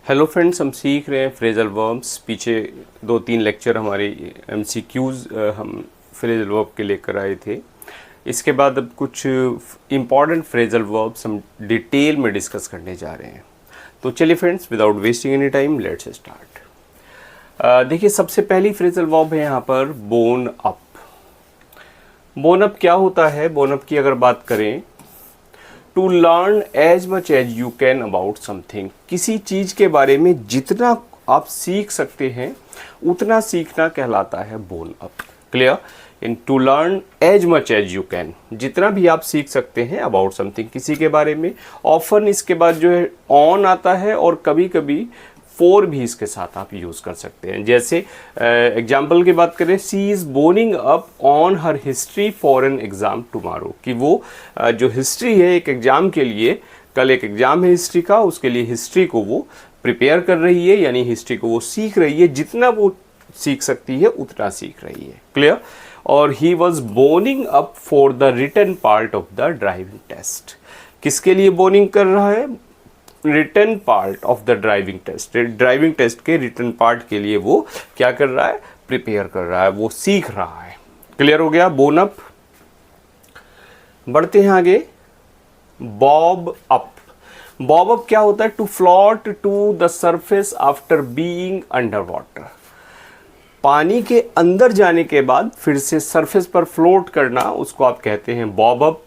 Hello friends, हम सीख रहे हैं फ्रेजल वर्ब्स। पीछे 2-3 लेक्चर हमारे MCQs हम फ्रेजल वर्ब के लेकर आए थे। इसके बाद अब कुछ इम्पॉर्टेंट फ्रेजल वर्ब्स हम डिटेल में डिस्कस करने जा रहे हैं। तो चलिए friends, without wasting any time let's start. देखिए, सबसे पहली फ्रेजल वर्ब है यहाँ पर बोन अप। बोन अप क्या होता है? बोन अप की अगर बात करें, to learn as much as you can about something. किसी चीज़ के बारे में जितना आप सीख सकते हैं उतना सीखना कहलाता है bone up. Clear? In to learn as much as you can, जितना भी आप सीख सकते हैं अबाउट समथिंग, किसी के बारे में। ऑफन इसके बाद जो है ऑन आता है और कभी कभी फोर भी इसके साथ आप यूज़ कर सकते हैं। जैसे एग्जाम्पल की बात करें, she is boning up on her history for an exam tomorrow, कि वो जो हिस्ट्री है एक एग्ज़ाम के लिए, कल एक एग्ज़ाम है हिस्ट्री का, उसके लिए हिस्ट्री को वो प्रिपेयर कर रही है, यानी हिस्ट्री को वो सीख रही है। जितना वो सीख सकती है उतना सीख रही है। क्लियर? और he was boning up for the written part of the driving test. किसके लिए बोनिंग कर रहा है? Written part of the driving test. Driving test के रिटन पार्ट के लिए वो क्या कर रहा है? प्रिपेयर कर रहा है, वो सीख रहा है। क्लियर हो गया? Bone up. बढ़ते हैं आगे, बॉब अप। बॉब अप क्या होता है? To float to the surface after being under water. पानी के अंदर जाने के बाद फिर से सरफेस पर फ्लोट करना, उसको आप कहते हैं बॉब अप।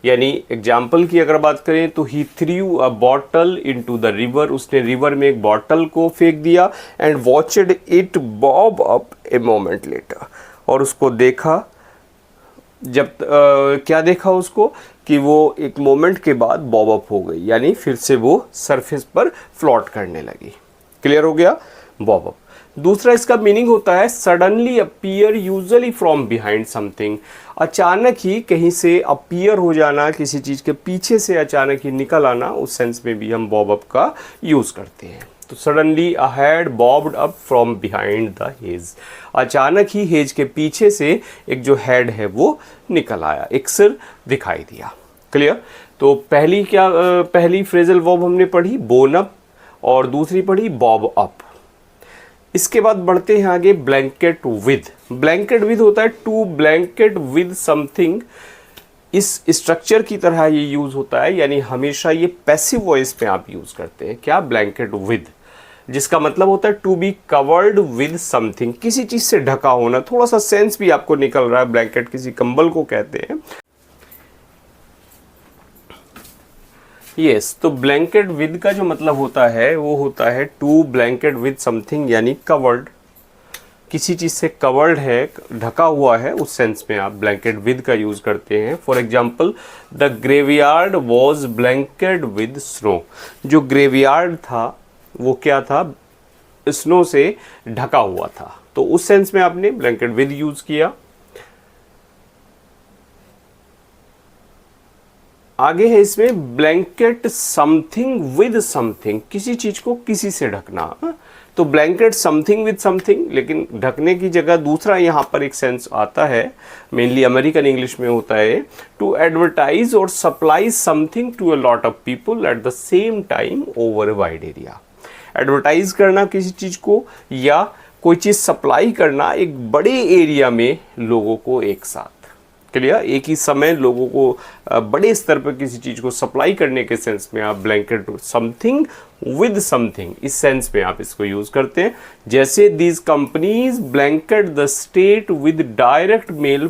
यानी एग्जाम्पल की अगर बात करें तो he threw a bottle into the river. उसने रिवर में एक बॉटल को फेंक दिया। And watched it bob up a moment later. और उसको देखा, जब क्या देखा उसको? कि वो एक मोमेंट के बाद बॉब अप हो गई, यानी फिर से वो सरफेस पर फ्लोट करने लगी। क्लियर हो गया? Bob up. दूसरा इसका मीनिंग होता है suddenly appear, usually from behind something. अचानक ही कहीं से अपीयर हो जाना, किसी चीज़ के पीछे से अचानक ही निकल आना, उस सेंस में भी हम बॉब अप का यूज़ करते हैं। तो suddenly a head barbed up from behind the hedge. अचानक ही हेज के पीछे से एक जो हेड है वो निकल आया, एक सिर दिखाई दिया। क्लियर? तो पहली फ्रेजल वर्ब हमने पढ़ी बोन अप और दूसरी पढ़ी बॉब अप। इसके बाद बढ़ते हैं आगे, ब्लैंकेट विद। ब्लैंकेट विद होता है टू ब्लैंकेट विद समथिंग। इस स्ट्रक्चर की तरह ये यूज़ होता है, यानी हमेशा ये पैसिव वॉइस में आप यूज़ करते हैं। क्या? ब्लैंकेट विद, जिसका मतलब होता है to be covered with something, किसी चीज़ से ढका होना। थोड़ा सा सेंस भी आपको निकल रहा है। ब्लैंकेट किसी कंबल को कहते हैं। यस, तो ब्लैंकेट विद का जो मतलब होता है वो होता है टू ब्लैंकेट विद समथिंग, यानी कवर्ड। किसी चीज़ से कवर्ड है, ढका हुआ है, उस सेंस में आप ब्लैंकेट विद का यूज़ करते हैं। For example, the graveyard was blanket with snow. जो ग्रेवयार्ड था वो क्या था? स्नो से ढका हुआ था। तो उस सेंस में आपने ब्लैंकेट विद यूज़ किया। आगे है इसमें ब्लैंकेट समथिंग विद समथिंग, किसी चीज को किसी से ढकना। तो ब्लैंकेट समथिंग विद समथिंग, लेकिन ढकने की जगह दूसरा यहाँ पर एक सेंस आता है, मेनली अमेरिकन इंग्लिश में होता है, to advertise or supply something to a lot of people at the same time over a wide area. Advertise करना किसी चीज को, या कोई चीज सप्लाई करना एक बड़े एरिया में लोगों को एक साथ। क्लियर? एक ही समय लोगों को बड़े स्तर पर किसी चीज़ को सप्लाई करने के सेंस में आप ब्लैंकेट समथिंग विद समथिंग, इस सेंस में आप इसको यूज़ करते हैं। जैसे these companies blanket the state with direct mail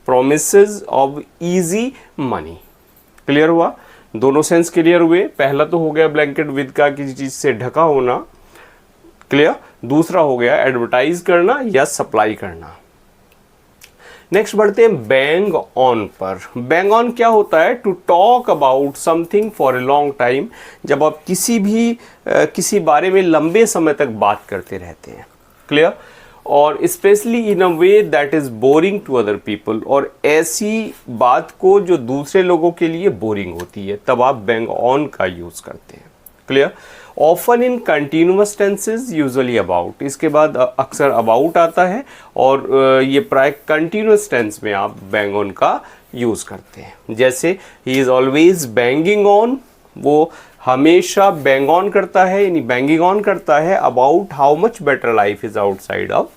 promises of easy money. Clear हुआ? दोनों सेंस क्लियर हुए। पहला तो हो गया ब्लैंकेट विद का किसी चीज़ से ढका होना। क्लियर? दूसरा हो गया एडवर्टाइज करना या सप्लाई करना। नेक्स्ट बढ़ते हैं बैंग ऑन पर। बैंग ऑन क्या होता है? To talk about something for a long time. जब आप किसी बारे में लंबे समय तक बात करते रहते हैं। क्लियर? और specially in a way that is boring to other people, और ऐसी बात को जो दूसरे लोगों के लिए बोरिंग होती है, तब आप बैंग ऑन का यूज करते हैं। Clear? Often in continuous tenses, usually about. इसके बाद अक्सर अबाउट आता है, और ये प्राय कंटिन्यूअस टेंस में आप बैंग ऑन का यूज करते हैं। जैसे he is always banging on वो हमेशा बैंग ऑन करता है, यानी बैंगिंग ऑन करता है about how much better life is outside of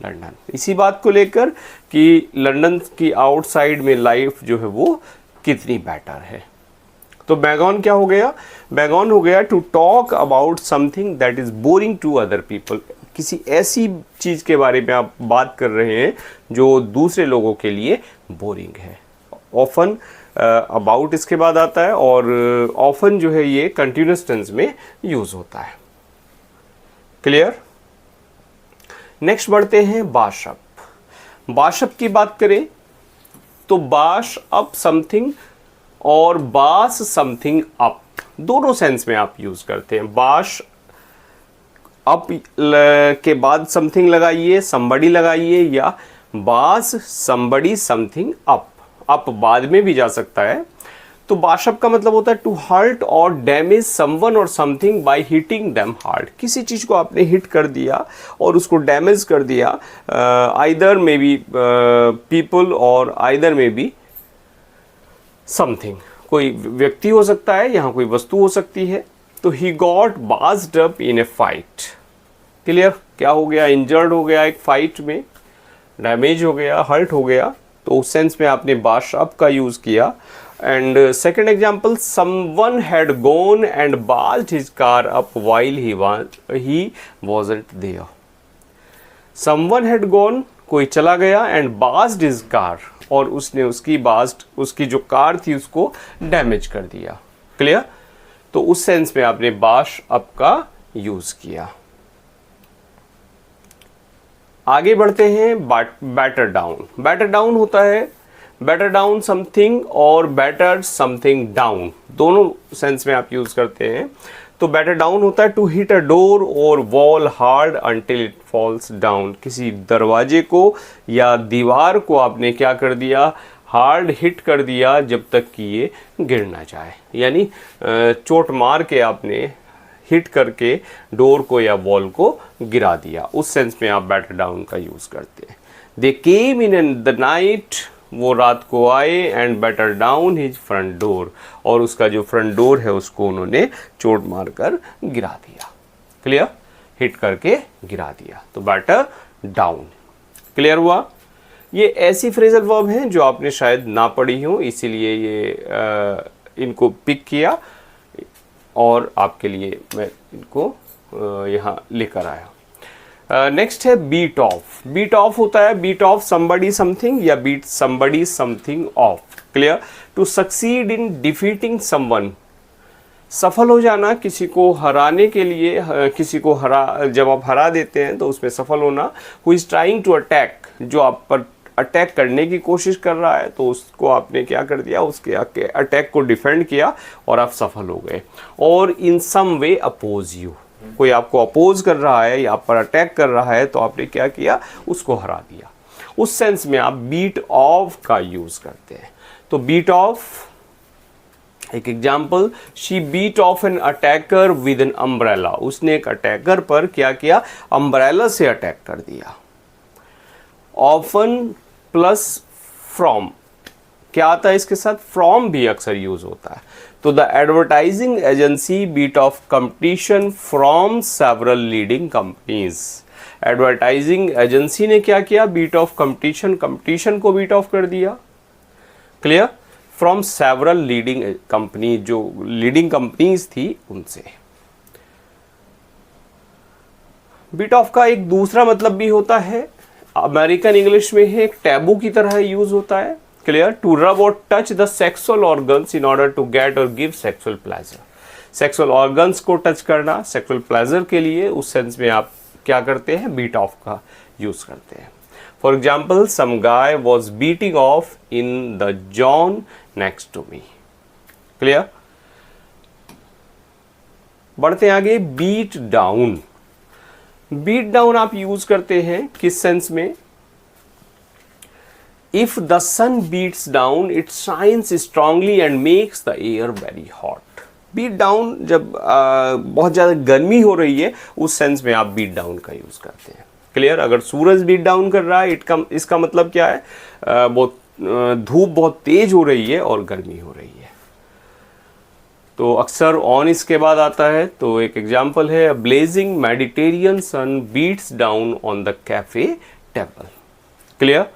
London. इसी बात को लेकर कि लंदन की आउटसाइड में लाइफ जो है वो कितनी बेटर है। तो बैंग ऑन क्या हो गया? बैंग ऑन हो गया to talk about something that is boring to other people. किसी ऐसी चीज के बारे में आप बात कर रहे हैं जो दूसरे लोगों के लिए बोरिंग है। ऑफन अबाउट इसके बाद आता है, और ऑफन जो है ये कंटिन्यूअस टेंस में यूज होता है। क्लियर? नेक्स्ट बढ़ते हैं बाशअप। बाशअप की बात करें तो बाश अप समथिंग और बास समथिंग अप, दोनों सेंस में आप यूज करते हैं। बाश अप के बाद समथिंग लगाइए, somebody लगाइए, या बास somebody समथिंग अप, अप बाद में भी जा सकता है। तो बाशअप का मतलब होता है to hurt or damage someone or something by hitting them hard. किसी चीज को आपने हिट कर दिया और उसको डैमेज कर दिया, आइदर मे बी पीपल और आइदर मे बी समथिंग। कोई व्यक्ति हो सकता है, यहाँ कोई वस्तु हो सकती है। तो he got bashed up in a fight. Clear? क्या हो गया? इंजर्ड हो गया एक फाइट में, डैमेज हो गया, हर्ट हो गया, तो उस सेंस में आपने बाश अप का यूज किया। And second example, someone had gone and bashed his car up while he wasn't there. Someone had gone, कोई चला गया, एंड बास्ड हिज कार, और उसने उसकी जो कार थी उसको डैमेज कर दिया। क्लियर? तो उस सेंस में आपने बाश अप का यूज किया। आगे बढ़ते हैं बैटर डाउन। बैटर डाउन होता है बैटर डाउन समथिंग और बैटर समथिंग डाउन, दोनों सेंस में आप यूज करते हैं। तो बैटर डाउन होता है टू हिट अ डोर और wall hard until it falls down. किसी दरवाजे को या दीवार को आपने क्या कर दिया? हार्ड हिट कर दिया जब तक कि ये गिर ना जाए, यानी चोट मार के आपने हिट करके डोर को या वॉल को गिरा दिया। उस सेंस में आप बैटर डाउन का यूज करते हैं। दे केम इन द नाइट, वो रात को आए, and batter down his front door, और उसका जो फ्रंट डोर है उसको उन्होंने चोट मारकर गिरा दिया। क्लियर? हिट करके गिरा दिया, तो बैटर डाउन। क्लियर हुआ? ये ऐसी फ्रेजल वर्ब हैं जो आपने शायद ना पढ़ी हो, इसीलिए ये इनको पिक किया और आपके लिए मैं इनको यहाँ लेकर आया। नेक्स्ट है बीट ऑफ। बीट ऑफ होता है बीट ऑफ समबडी समथिंग या beat somebody something off. Clear? To succeed in defeating someone, सफल हो जाना, किसी को हराने के लिए, किसी को जब आप हरा देते हैं तो उसमें सफल होना। Who is trying to attack, जो आप पर अटैक करने की कोशिश कर रहा है तो उसको आपने क्या कर दिया? उसके अटैक को डिफेंड किया और आप सफल हो गए। और इन सम वे अपोज यू, कोई आपको अपोज कर रहा है या आप पर अटैक कर रहा है तो आपने क्या किया? उसको हरा दिया। उस सेंस में आप बीट ऑफ का यूज करते हैं। तो बीट ऑफ, एक example, she beat off an attacker with an umbrella. उसने एक अटैकर पर क्या किया? अम्ब्रेला से अटैक कर दिया। ऑफन प्लस फ्रॉम, क्या आता है इसके साथ? फ्रॉम भी अक्सर यूज होता है। तो the advertising agency beat off competition from several leading companies. Advertising agency ने क्या किया? बीट ऑफ कंपटीशन, कंपटीशन को बीट ऑफ कर दिया। Clear? From several leading company, जो लीडिंग कंपनीज थी उनसे। बीट ऑफ का एक दूसरा मतलब भी होता है, अमेरिकन इंग्लिश में है, एक टैबू की तरह यूज होता है। Clear? To rub or touch the sexual organs in order to get or give sexual pleasure. Sexual organs को टच करना सेक्सुअल प्लेजर के लिए, उस सेंस में आप क्या करते हैं? बीट ऑफ का यूज करते हैं। For example, some guy was beating off in the john next to me. Clear? बढ़ते आगे, बीट डाउन। बीट डाउन आप यूज करते हैं किस सेंस में? If the sun beats down it shines strongly and makes the air very hot. Beat down जब बहुत ज्यादा गर्मी हो रही है, उस सेंस में आप बीट डाउन का यूज करते हैं। क्लियर? अगर सूरज बीट डाउन कर रहा है, इसका मतलब क्या है? धूप बहुत तेज हो रही है और गर्मी हो रही है। तो अक्सर ऑन इसके बाद आता है। तो एक एग्जाम्पल है, blazing Mediterranean sun beats down on the cafe table. Clear?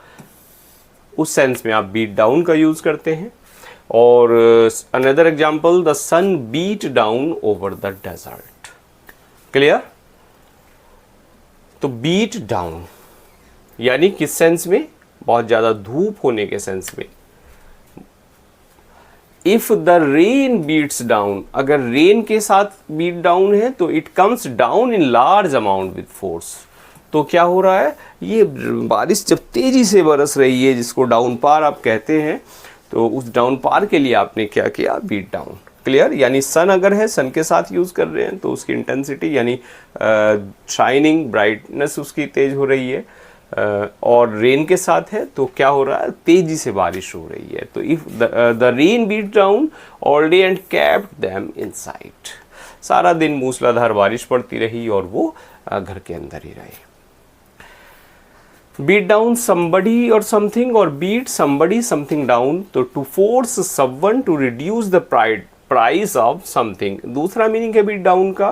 उस सेंस में आप बीट डाउन का यूज करते हैं। और another example, the sun beat down over the desert. Clear? तो बीट डाउन यानी किस सेंस में? बहुत ज्यादा धूप होने के सेंस में। If the rain beats down, अगर रेन के साथ बीट डाउन है तो it comes down in large amount with force. तो क्या हो रहा है, ये बारिश जब तेजी से बरस रही है, जिसको डाउन पार आप कहते हैं, तो उस डाउन पार के लिए आपने क्या किया? Beat down. क्लियर? यानी सन अगर है, सन के साथ यूज कर रहे हैं तो उसकी इंटेंसिटी यानी शाइनिंग, ब्राइटनेस उसकी तेज हो रही है। और रेन के साथ है तो क्या हो रहा है? तेजी से बारिश हो रही है। तो if the rain beat down all day and kept them inside, सारा दिन मूसलाधार बारिश पड़ती रही और वो घर के अंदर ही रहे। Beat down somebody or something और beat somebody something down, तो to force someone to reduce the price of something। दूसरा मीनिंग है बीट डाउन का,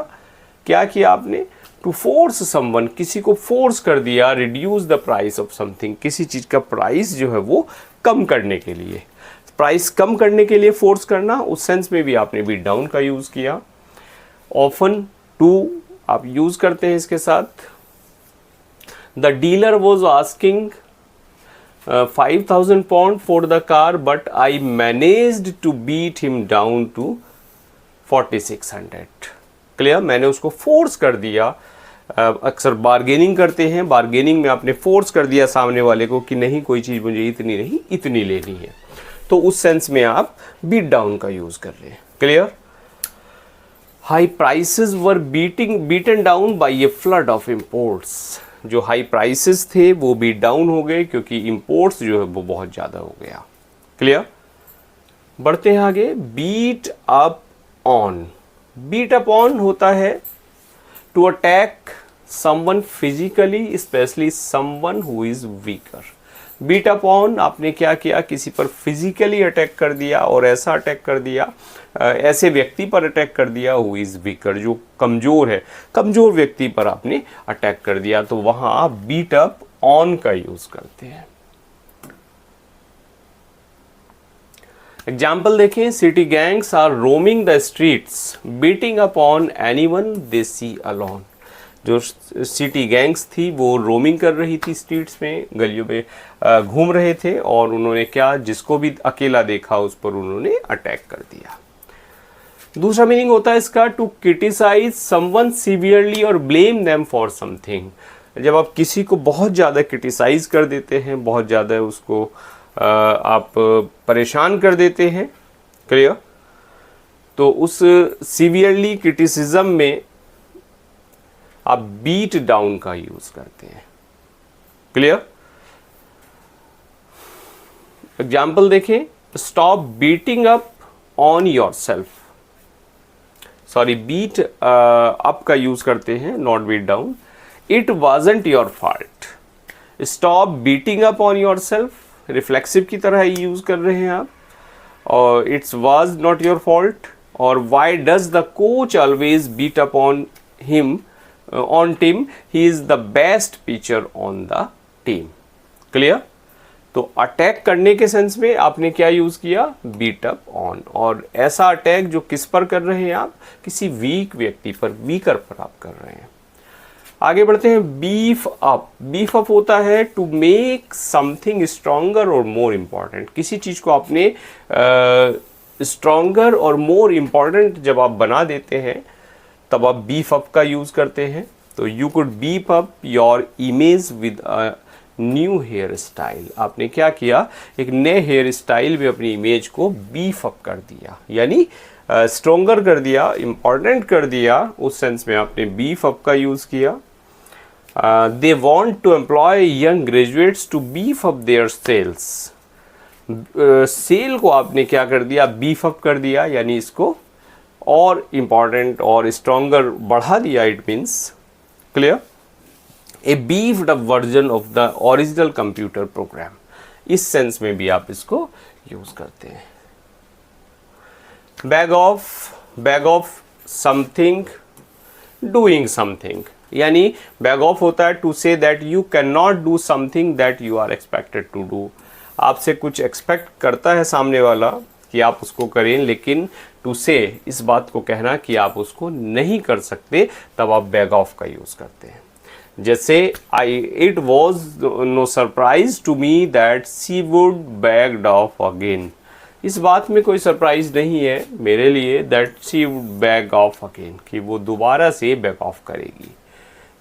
क्या किया आपने? टू फोर्स समवन, किसी को फोर्स कर दिया, reduce the price of something, किसी चीज का प्राइस जो है वो कम करने के लिए, प्राइस कम करने के लिए फोर्स करना, उस सेंस में भी आपने बीट डाउन का यूज किया। ऑफन टू आप यूज करते हैं इसके साथ। The dealer was asking 5,000 pound for the car but I managed to beat him down to 4,600। Clear? मैंने उसको फोर्स कर दिया। अक्सर बार्गेनिंग करते हैं, बार्गेनिंग में आपने फोर्स कर दिया सामने वाले को कि नहीं, कोई चीज़ मुझे इतनी नहीं, इतनी लेनी है, तो उस सेंस में आप बीट डाउन का यूज कर रहे हैं। Clear? High prices were beaten down by a flood of imports. जो हाई प्राइसेस थे वो बीट डाउन हो गए क्योंकि इंपोर्ट्स जो है वो बहुत ज़्यादा हो गया। क्लियर? बढ़ते हैं आगे। Beat up on, beat up on होता है to attack someone physically, specially someone who is weaker. Beat up on, आपने क्या किया? किसी पर फिजिकली अटैक कर दिया, और ऐसा अटैक कर दिया, ऐसे व्यक्ति पर अटैक कर दिया हु इज वीकर, जो कमजोर है, कमजोर व्यक्ति पर आपने अटैक कर दिया, तो वहां आप बीट अप ऑन का यूज करते हैं। एग्जाम्पल देखें, city gangs are roaming the streets beating up on anyone they see alone. जो सिटी गैंग्स थी वो रोमिंग कर रही थी स्ट्रीट्स में, गलियों में घूम रहे थे, और उन्होंने क्या? जिसको भी अकेला देखा उस पर उन्होंने अटैक कर दिया। दूसरा मीनिंग होता है इसका, टू क्रिटिसाइज समवन सीवियरली और ब्लेम देम फॉर समथिंग। जब आप किसी को बहुत ज़्यादा क्रिटिसाइज कर देते हैं, बहुत ज़्यादा उसको आप परेशान कर देते हैं। क्लियर? तो उस सीवियरली क्रिटिसिज्म में आप बीट डाउन का यूज करते हैं। क्लियर? एग्जाम्पल देखें, stop beating up on yourself. Sorry, beat up का यूज करते हैं, not beat down. It wasn't your fault. Stop beating up on yourself, reflexive की तरह यूज कर रहे हैं आप, और it's was not your fault. और why does the coach always beat up on him on team, he is the best pitcher on the team. Clear? तो attack करने के सेंस में आपने क्या यूज किया? Beat up on. और ऐसा अटैक जो किस पर कर रहे हैं आप? किसी वीक व्यक्ति पर, वीकर पर आप कर रहे हैं। आगे बढ़ते हैं, बीफ अप। बीफ अप होता है टू मेक समथिंग स्ट्रॉन्गर और मोर इम्पॉर्टेंट। किसी चीज को आपने स्ट्रॉन्गर और मोर इम्पॉर्टेंट जब आप बना देते हैं तब आप बीफ अप का यूज करते हैं। तो you could beef up your image with a new hair style. आपने क्या किया? एक नए हेयर स्टाइल में अपनी इमेज को बीफ अप कर दिया, यानी स्ट्रॉन्गर कर दिया, इम्पॉर्टेंट कर दिया, उस सेंस में आपने बीफ अप का यूज किया। They want to employ young graduates to beef up their sales. Sale को आपने क्या कर दिया? बीफ अप कर दिया, यानी इसको और इम्पॉर्टेंट और स्ट्रॉन्गर बढ़ा दिया। It means, clear? A beefed up version of the original computer program. इस सेंस में भी आप इसको यूज करते हैं। Beg off, beg off something doing something, यानी बैग ऑफ होता है to say that you can not do something that you are expected to do. आपसे कुछ एक्सपेक्ट करता है सामने वाला कि आप उसको करें, लेकिन टू से इस बात को कहना कि आप उसको नहीं कर सकते, तब आप बैग ऑफ का यूज़ करते हैं। जैसे it was no surprise to me that she would begged off again. इस बात में कोई सरप्राइज नहीं है मेरे लिए that she would beg off again, कि वो दोबारा से बैग ऑफ करेगी,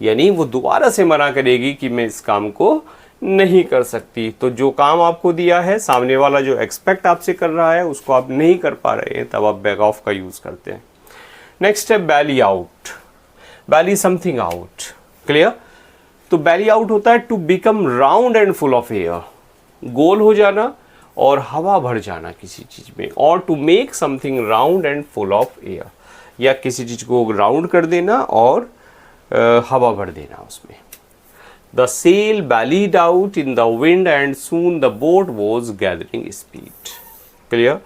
यानी वो दोबारा से मना करेगी कि मैं इस काम को नहीं कर सकती। तो जो काम आपको दिया है, सामने वाला जो एक्सपेक्ट आपसे कर रहा है, उसको आप नहीं कर पा रहे हैं, तब आप बैग ऑफ का यूज़ करते हैं। नेक्स्ट है belly out, belly something out, clear. तो बैली आउट होता है to become round and full of air, गोल हो जाना और हवा भर जाना किसी चीज़ में, और to make something round and full of air, या किसी चीज़ को राउंड कर देना और हवा भर देना उसमें। The sail bellied out in the wind and soon the boat was gathering speed. Clear.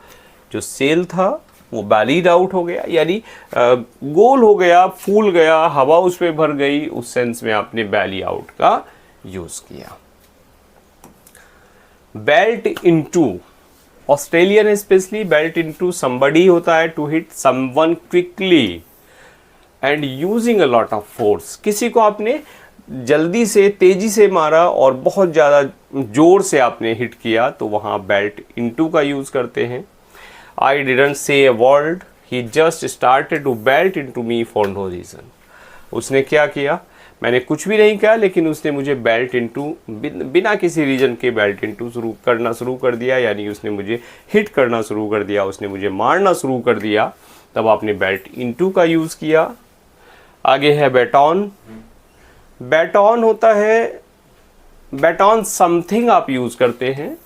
जो सेल था वो bellied out हो गया, यानी गोल हो गया, फूल गया, हवा उस पर भर गई, उस सेंस में आपने belly out का यूज किया। Belt into, Australian specially belt into somebody होता है to hit someone quickly and using a lot of force। किसी को आपने जल्दी से, तेजी से मारा और बहुत ज़्यादा जोर से आपने हिट किया, तो वहाँ बेल्ट इनटू का यूज़ करते हैं। I didn't say a word, he just started to belt into me for no reason. उसने क्या किया, मैंने कुछ भी नहीं किया, लेकिन उसने मुझे बेल्ट इनटू, बिना किसी रीज़न के बेल्ट इनटू शुरू कर दिया, यानी उसने मुझे हिट करना शुरू कर दिया, उसने मुझे मारना शुरू कर दिया, तब आपने बेल्ट इनटू का यूज़ किया। आगे है बैटॉन। बैटॉन होता है, बैटॉन समथिंग आप यूज़ करते हैं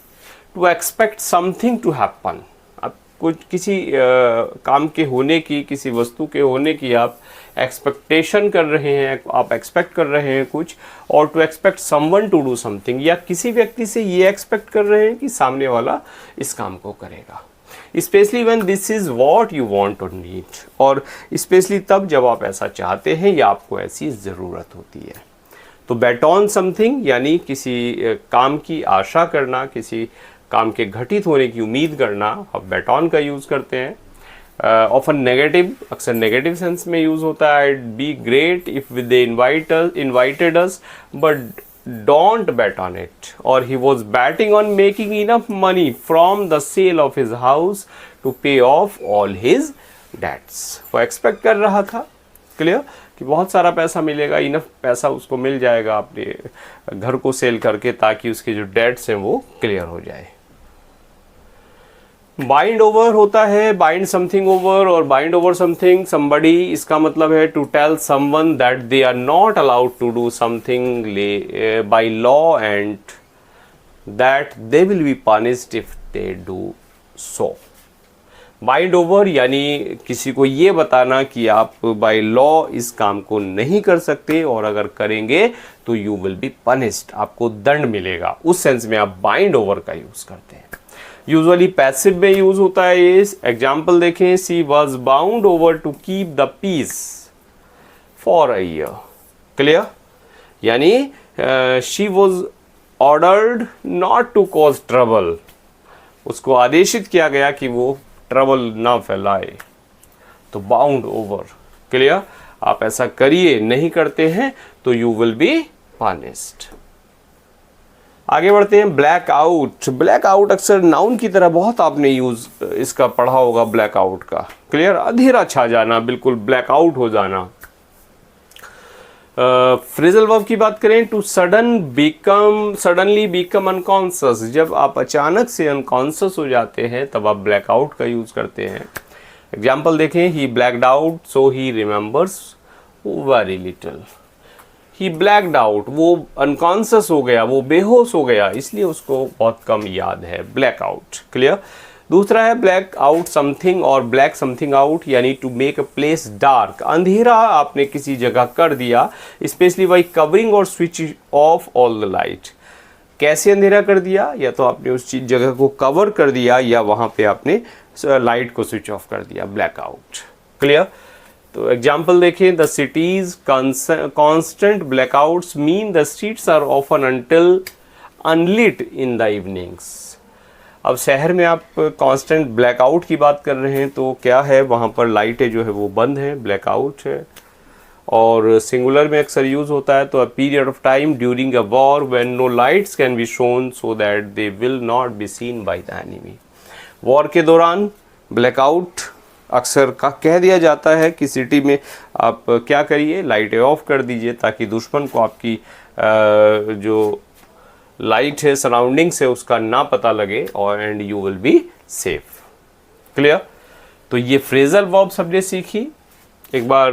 to expect something to happen. आप कुछ किसी काम के होने की, किसी वस्तु के होने की आप एक्सपेक्टेशन कर रहे हैं, आप एक्सपेक्ट कर रहे हैं कुछ, और to expect someone to do something, या किसी व्यक्ति से ये एक्सपेक्ट कर रहे हैं कि सामने वाला इस काम को करेगा। Specially when this is what you want और नीड, और स्पेशली तब जब आप ऐसा चाहते हैं या आपको ऐसी ज़रूरत होती है। तो बैट ऑन समथिंग यानी किसी काम की आशा करना, किसी काम के घटित होने की उम्मीद करना, आप बैट ऑन का यूज़ करते हैं। ऑफन नेगेटिव, अक्सर नेगेटिव सेंस में यूज़ होता है। Be great if they invited us but don't bet on it, or he was betting on making enough money from the sale of his house to pay off all his debts। वो expect कर रहा था, clear, कि बहुत सारा पैसा मिलेगा, enough पैसा उसको मिल जाएगा अपने घर को सेल करके, ताकि उसके जो डेट्स हैं वो क्लियर हो जाए। बाइंड ओवर होता है, bind something over or bind over something somebody, इसका मतलब है to tell someone that they are not allowed to do something by law and that they will be punished if they do so. Bind over यानी किसी को ये बताना कि आप बाय लॉ इस काम को नहीं कर सकते, और अगर करेंगे तो यू विल बी पनिश्ड, आपको दंड मिलेगा। उस सेंस में आप बाइंड ओवर का यूज करते हैं। यूजुअली पैसिव में यूज होता है ये। एग्जाम्पल देखें, she was bound over to keep the peace for a year, clear, यानी she was ordered not to cause trouble, उसको आदेशित किया गया कि वो ट्रबल ना फैलाए, तो बाउंड ओवर, क्लियर। आप ऐसा करिए, नहीं करते हैं तो यू विल बी पनिश्ड। आगे बढ़ते हैं, ब्लैक आउट। ब्लैक आउट अक्सर नाउन की तरह बहुत आपने यूज इसका पढ़ा होगा, ब्लैक आउट का, क्लियर, अंधेरा छा जाना, बिल्कुल ब्लैक आउट हो जाना। फ्रेजल वर्ब की बात करें, टू सडनली बिकम अनकॉन्शियस, जब आप अचानक से अनकॉन्शियस हो जाते हैं तब आप ब्लैक आउट का यूज करते हैं। एग्जाम्पल देखें, he blacked out so he remembers very little. He blacked out, वो अनकॉन्शियस हो गया, वो बेहोश हो गया, इसलिए उसको बहुत कम याद है, ब्लैक आउट, क्लियर। दूसरा है black out something or black something out, यानी to make a place dark, अंधेरा आपने किसी जगह कर दिया, specially by covering or switch off all the light. कैसे अंधेरा कर दिया, या तो आपने उस चीज जगह को कवर कर दिया, या वहाँ पे आपने लाइट को स्विच ऑफ कर दिया, ब्लैक आउट। क्लियर? तो एग्जाम्पल देखें, the city's constant blackouts mean the streets are often until unlit in the evenings. अब शहर में आप कांस्टेंट ब्लैकआउट की बात कर रहे हैं तो क्या है, वहाँ पर लाइटें जो है वो बंद हैं, ब्लैकआउट है। और सिंगुलर में अक्सर यूज़ होता है, तो a period of time during a war when no lights can be shown so that they will not be seen by the enemy. War के दौरान ब्लैकआउट अक्सर का कह दिया जाता है कि सिटी में आप क्या करिए, लाइटें ऑफ कर दीजिए ताकि दुश्मन को आपकी जो लाइट है, सराउंडिंग्स है, उसका ना पता लगे, और and you will be safe. Clear? तो ये फ्रेजल वर्ब्स हमने सीखी। एक बार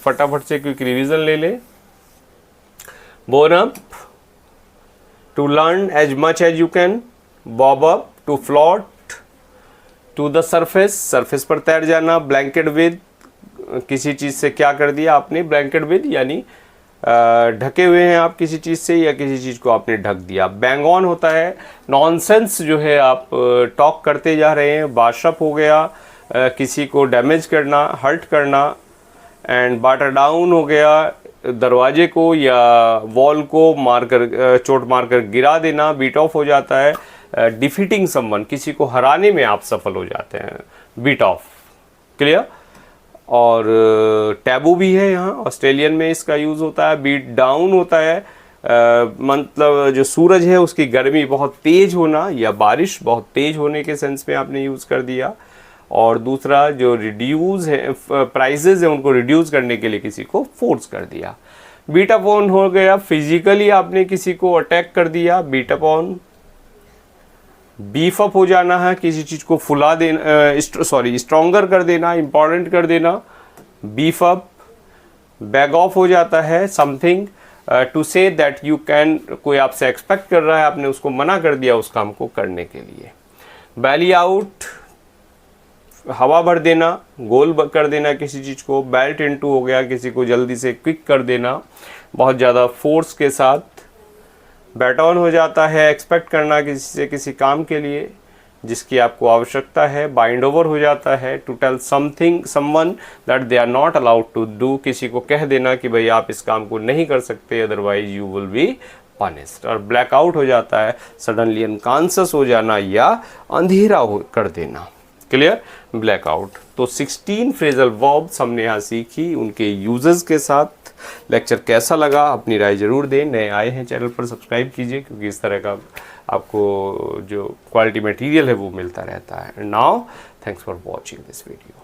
फटाफट से क्विक रिवीजन ले ले। Bone up, to learn as much as you can. Bob up, to float to the surface, surface पर तैर जाना। ब्लैंकेट विद, किसी चीज़ से क्या कर दिया आपने, ब्लैंकेट विद यानी ढके हुए हैं आप किसी चीज़ से, या किसी चीज़ को आपने ढक दिया। बैंग ऑन होता है नॉनसेंस जो है आप टॉक करते जा रहे हैं। बाशअप हो गया किसी को डैमेज करना, हर्ट करना। एंड बाटर डाउन हो गया दरवाजे को या वॉल को मारकर, चोट मारकर गिरा देना। बीट ऑफ हो जाता है डिफीटिंग समवन, किसी को हराने में आप सफल हो जाते हैं, बीट ऑफ। क्लियर? और टैबू भी है यहाँ, ऑस्ट्रेलियन में इसका यूज़ होता है। बीट डाउन होता है मतलब जो सूरज है उसकी गर्मी बहुत तेज होना, या बारिश बहुत तेज होने के सेंस में आपने यूज़ कर दिया। और दूसरा जो रिड्यूस है, प्राइजेज है उनको रिड्यूस करने के लिए किसी को फोर्स कर दिया। बीट अपॉन हो गया फिजिकली आपने किसी को अटैक कर दिया, बीट अपॉन। बीफ अप हो जाना है, किसी चीज़ को फुला देना, स्ट्रॉन्गर कर देना, इंपॉर्टेंट कर देना, बीफ अप। बैग ऑफ हो जाता है something to say that you can, कोई आपसे एक्सपेक्ट कर रहा है, आपने उसको मना कर दिया उस काम को करने के लिए। बैली आउट, हवा भर देना, गोल कर देना किसी चीज़ को। बेल्ट इनटू हो गया, किसी को जल्दी से क्विक कर देना बहुत ज़्यादा फोर्स के साथ। बैट ऑन हो जाता है एक्सपेक्ट करना किसी से किसी काम के लिए जिसकी आपको आवश्यकता है। बाइंड ओवर हो जाता है to tell something someone that they are not allowed to do, किसी को कह देना कि भाई आप इस काम को नहीं कर सकते, otherwise you will be punished. और ब्लैकआउट हो जाता है सडनली अनकॉन्शियस हो जाना या अंधेरा कर देना। क्लियर? ब्लैकआउट। तो 16 फ्रेजल वर्ब्स हमने यहाँ सीखी, उनके यूजेस के साथ। लेक्चर कैसा लगा अपनी राय जरूर दें। नए आए हैं चैनल पर सब्सक्राइब कीजिए, क्योंकि इस तरह का आपको जो क्वालिटी मटेरियल है वो मिलता रहता है। Now thanks for watching this video.